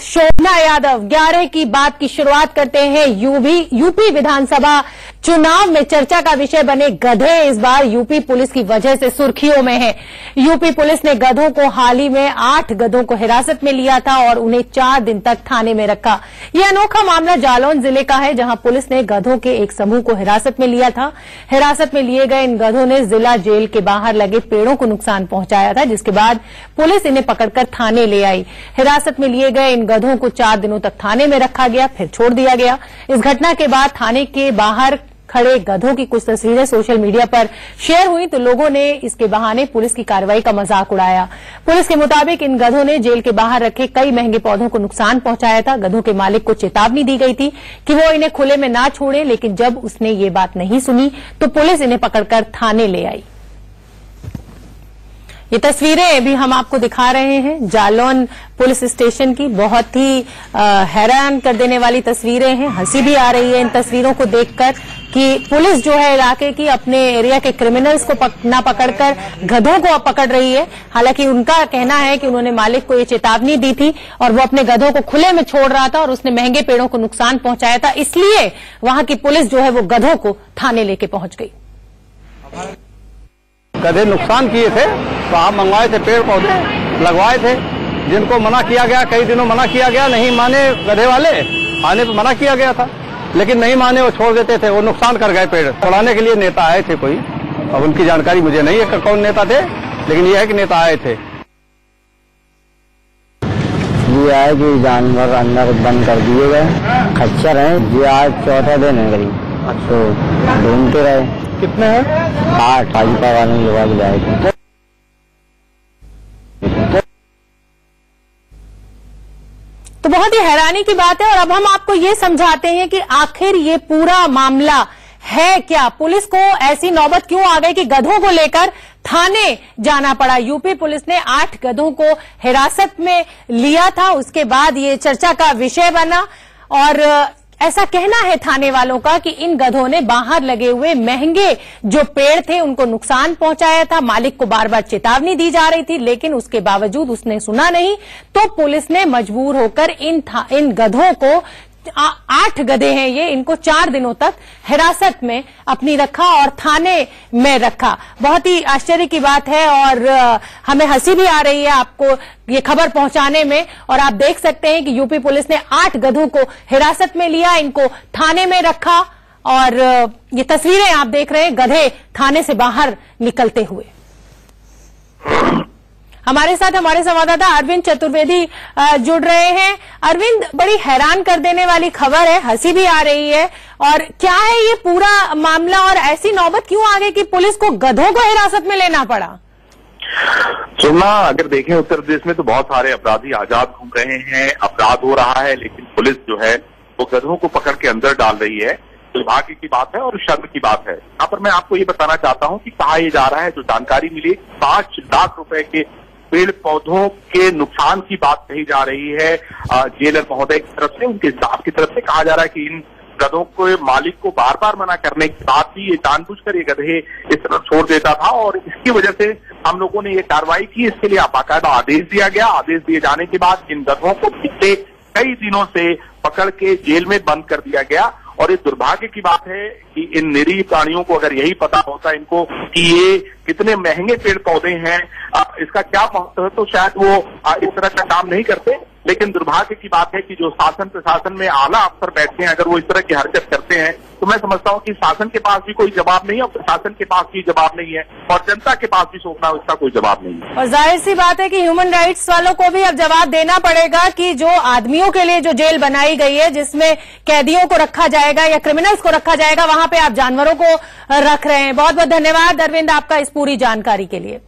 शोभना यादव 11 की बात की शुरुआत करते हैं। यूपी विधानसभा चुनाव में चर्चा का विषय बने गधे इस बार यूपी पुलिस की वजह से सुर्खियों में है। यूपी पुलिस ने गधों को हाल ही में 8 गधों को हिरासत में लिया था और उन्हें 4 दिन तक थाने में रखा। यह अनोखा मामला जालौन जिले का है, जहां पुलिस ने गधों के एक समूह को हिरासत में लिया था। हिरासत में लिए गए इन गधों ने जिला जेल के बाहर लगे पेड़ों को नुकसान पहुंचाया था, जिसके बाद पुलिस इन्हें पकड़कर थाने ले आई। हिरासत में लिए गए इन गधों को 4 दिनों तक थाने में रखा गया, फिर छोड़ दिया गया। इस घटना के बाद थाने के बाहर खड़े गधों की कुछ तस्वीरें सोशल मीडिया पर शेयर हुई तो लोगों ने इसके बहाने पुलिस की कार्रवाई का मजाक उड़ाया। पुलिस के मुताबिक इन गधों ने जेल के बाहर रखे कई महंगे पौधों को नुकसान पहुंचाया था। गधों के मालिक को चेतावनी दी गई थी कि वो इन्हें खुले में ना छोड़े, लेकिन जब उसने ये बात नहीं सुनी तो पुलिस इन्हें पकड़कर थाने ले आई। ये तस्वीरें भी हम आपको दिखा रहे हैं जालौन पुलिस स्टेशन की। बहुत ही हैरान कर देने वाली तस्वीरें हैं। हंसी भी आ रही है इन तस्वीरों को देखकर कि पुलिस जो है इलाके की अपने एरिया के क्रिमिनल्स को ना पकड़कर गधों को पकड़ रही है। हालांकि उनका कहना है कि उन्होंने मालिक को ये चेतावनी दी थी और वो अपने गधों को खुले में छोड़ रहा था और उसने महंगे पेड़ों को नुकसान पहुंचाया था, इसलिए वहां की पुलिस जो है वो गधों को थाने लेके पहुंच गई। गधे नुकसान किए थे तो आप मंगवाए थे, पेड़ पौधे लगवाए थे, जिनको मना किया गया, कई दिनों मना किया गया, नहीं माने गधे वाले, आने पे मना किया गया था, लेकिन नहीं माने, वो छोड़ देते थे, वो नुकसान कर गए पेड़। छुड़ाने के लिए नेता आए थे कोई, अब उनकी जानकारी मुझे नहीं है कि कौन नेता थे, लेकिन ये है कि नेता आए थे। ये है कि जानवर अंदर बंद कर दिए गए, खच्चर है, ये आज 4था दिन है करीब, तो ढूंढते रहे। कितने हैं? 8 भाजपा वालों के बाद लाए थे। तो बहुत ही हैरानी की बात है और अब हम आपको ये समझाते हैं कि आखिर ये पूरा मामला है क्या। पुलिस को ऐसी नौबत क्यों आ गई कि गधों को लेकर थाने जाना पड़ा। यूपी पुलिस ने 8 गधों को हिरासत में लिया था, उसके बाद ये चर्चा का विषय बना और ऐसा कहना है थाने वालों का कि इन गधों ने बाहर लगे हुए महंगे जो पेड़ थे उनको नुकसान पहुंचाया था। मालिक को बार बार चेतावनी दी जा रही थी, लेकिन उसके बावजूद उसने सुना नहीं, तो पुलिस ने मजबूर होकर इन गधों को 8 गधे हैं ये, इनको 4 दिनों तक हिरासत में अपनी रखा और थाने में रखा। बहुत ही आश्चर्य की बात है और हमें हंसी भी आ रही है आपको ये खबर पहुंचाने में। और आप देख सकते हैं कि यूपी पुलिस ने 8 गधों को हिरासत में लिया, इनको थाने में रखा और ये तस्वीरें आप देख रहे हैं गधे थाने से बाहर निकलते हुए। हमारे साथ हमारे संवाददाता अरविंद चतुर्वेदी जुड़ रहे हैं। अरविंद, बड़ी हैरान कर देने वाली खबर है, हंसी भी आ रही है, और क्या है ये पूरा मामला और ऐसी नौबत क्यों आ गई कि पुलिस को गधों को हिरासत में लेना पड़ा? सुना, अगर देखें उत्तर प्रदेश में तो बहुत सारे अपराधी आजाद घूम रहे हैं, अपराध हो रहा है, लेकिन पुलिस जो है वो गधों को पकड़ के अंदर डाल रही है। दुर्भाग्य की बात है और शर्म की बात है। यहाँ पर मैं आपको ये बताना चाहता हूँ कि कहा यह जा रहा है, जो जानकारी मिली 5 लाख रुपए के पेड़ पौधों के नुकसान की बात कही जा रही है जेलर महोदय की तरफ से, उनके स्टाफ की तरफ से। कहा जा रहा है कि इन गधों को मालिक को बार बार मना करने के बाद भी ये जानबूझकर ये गधे इस तरह छोड़ देता था और इसकी वजह से हम लोगों ने ये कार्रवाई की। इसके लिए बाकायदा आदेश दिया गया। आदेश दिए जाने के बाद इन गधों को पिछले कई दिनों से पकड़ के जेल में बंद कर दिया गया। और ये दुर्भाग्य की बात है कि इन निरीह प्राणियों को अगर यही पता होता इनको कि ये कितने महंगे पेड़ पौधे हैं, इसका क्या महत्व है, तो शायद वो इस तरह का काम नहीं करते। लेकिन दुर्भाग्य की बात है कि जो शासन प्रशासन में आला अफसर बैठते हैं, अगर वो इस तरह की हरकत करते हैं तो मैं समझता हूं कि शासन के पास भी कोई जवाब नहीं है और प्रशासन के पास भी जवाब नहीं है और जनता के पास भी सोचना उसका कोई जवाब नहीं है। और जाहिर सी बात है कि ह्यूमन राइट्स वालों को भी अब जवाब देना पड़ेगा कि जो आदमियों के लिए जो जेल बनाई गई है, जिसमें कैदियों को रखा जाएगा या क्रिमिनल्स को रखा जाएगा, वहां पे आप जानवरों को रख रहे हैं। बहुत बहुत धन्यवाद अरविंद आपका इस पूरी जानकारी के लिए।